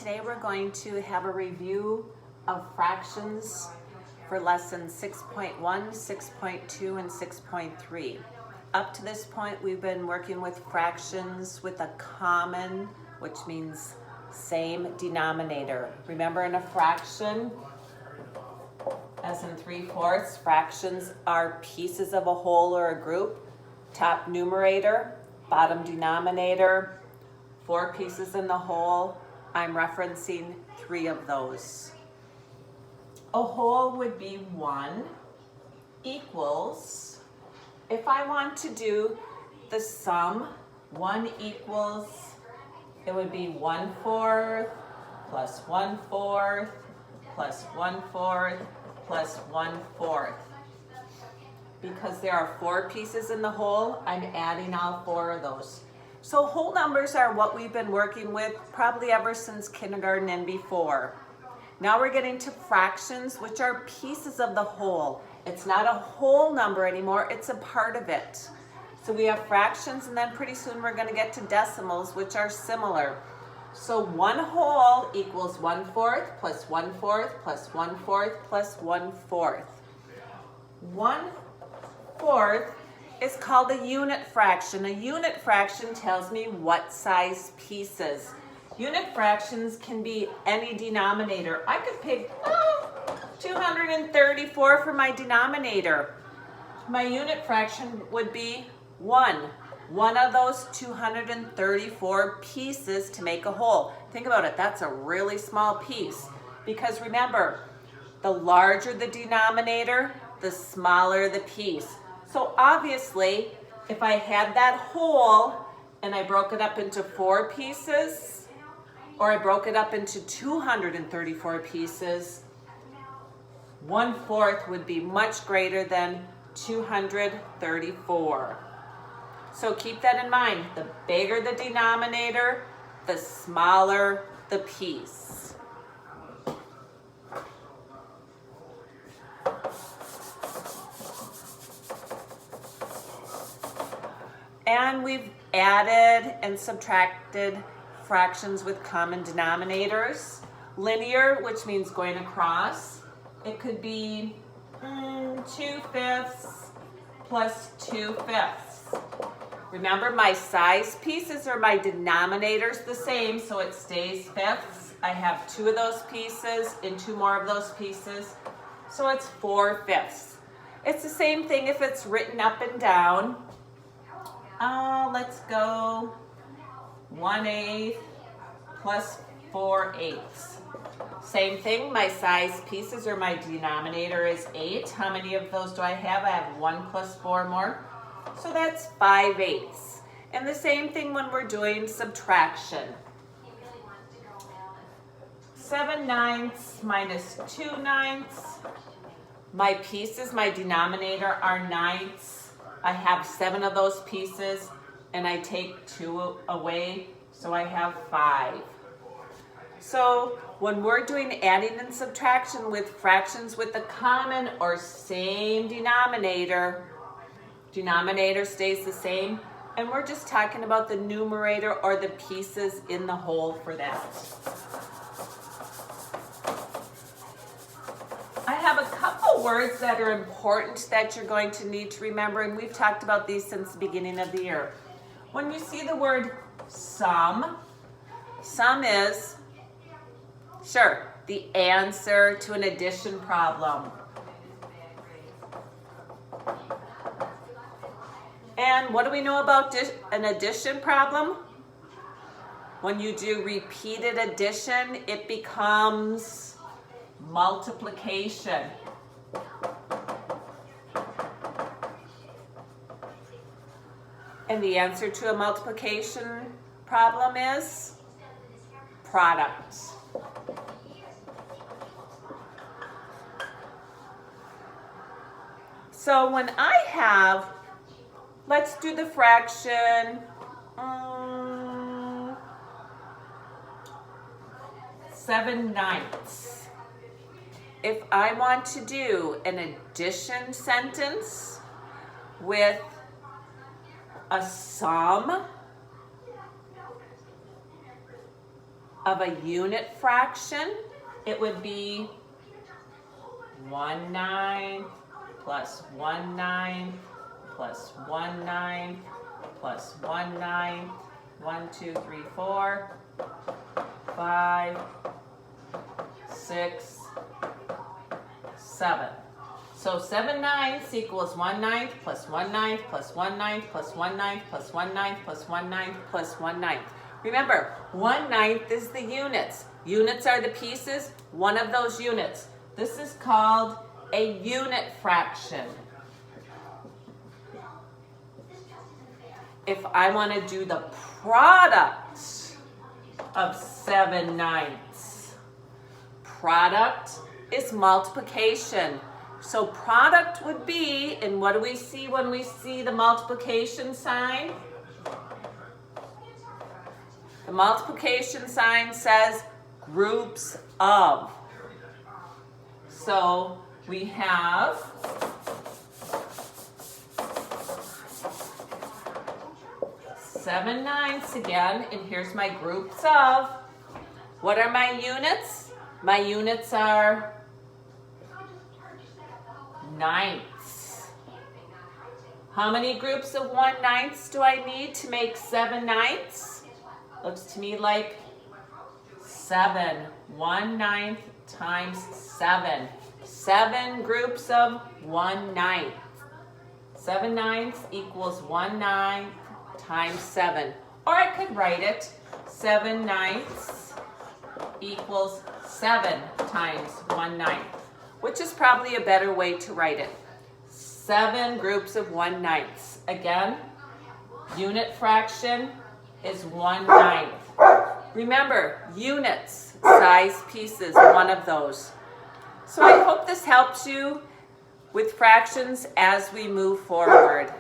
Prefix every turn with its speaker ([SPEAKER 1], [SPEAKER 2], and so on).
[SPEAKER 1] Today we're going to have a review of fractions for lessons 6.1, 6.2, and 6.3. Up to this point, we've been working with fractions with a common, which means same denominator. Remember, in a fraction, as in 3/4, fractions are pieces of a whole or a group. Top numerator, bottom denominator, 4 pieces in the whole. I'm referencing 3 of those. A whole would be 1 equals, if I want to do the sum, 1 equals, it would be 1/4 plus 1/4 plus 1/4 plus 1/4. Because there are 4 pieces in the whole, I'm adding all 4 of those. So whole numbers are what we've been working with probably ever since kindergarten and before. Now we're getting to fractions, which are pieces of the whole. It's not a whole number anymore, it's a part of it. So we have fractions, and then pretty soon we're going to get to decimals, which are similar. So 1 whole equals 1/4 plus 1/4 plus 1/4 plus 1/4. 1/4 is called a unit fraction. A unit fraction tells me what size pieces. Unit fractions can be any denominator. I could pick 234 for my denominator. My unit fraction would be 1. One of those 234 pieces to make a whole. Think about it, that's a really small piece. Because remember, the larger the denominator, the smaller the piece. So obviously, if I had that whole and I broke it up into 4 pieces, or I broke it up into 234 pieces, 1/4 would be much greater than 234. So keep that in mind. The bigger the denominator, the smaller the piece. And we've added and subtracted fractions with common denominators. Linear, which means going across. It could be 2/5 plus 2/5. Remember, my size pieces are my denominators the same, so it stays fifths. I have 2 of those pieces and 2 more of those pieces, so it's 4/5. It's the same thing if it's written up and down. Let's go 1/8 plus 4/8. Same thing, my size pieces or my denominator is 8. How many of those do I have? I have 1 plus 4 more. So that's 5/8. And the same thing when we're doing subtraction. 7/9 minus 2/9. My pieces, my denominator are 9ths. I have 7 of those pieces, and I take 2 away, so I have 5. So when we're doing adding and subtraction with fractions with a common or same denominator, denominator stays the same, and we're just talking about the numerator or the pieces in the whole for that. I have a couple words that are important that you're going to need to remember, and we've talked about these since the beginning of the year. When you see the word sum, sum is, sure, the answer to an addition problem. And what do we know about an addition problem? When you do repeated addition, it becomes multiplication. And the answer to a multiplication problem is product. So when I have, let's do the fraction 7/9. If I want to do an addition sentence with a sum, of a unit fraction, it would be 1/9 plus 1/9 plus 1/9 plus 1/9. 1, 2, 3, 4, 5, 6, 7. So 7/9 equals 1/9 plus 1/9 plus 1/9 plus 1/9 plus 1/9 plus 1/9 plus 1/9. Remember, 1/9 is the units. Units are the pieces, one of those units. This is called a unit fraction. If I want to do the product of 7/9, product is multiplication. So product would be, and what do we see when we see the multiplication sign? The multiplication sign says groups of. So we have 7/9 again, and here's my groups of. What are my units? My units are ninths. How many groups of 1/9 do I need to make 7/9? Looks to me like 7. 1/9 times 7. 7 groups of 1/9. 7/9 equals 1/9 times 7. Or I could write it 7/9 equals 7 times 1/9, which is probably a better way to write it. 7 groups of 1/9. Again, unit fraction is 1/9. Remember, units, size pieces, one of those. So I hope this helps you with fractions as we move forward.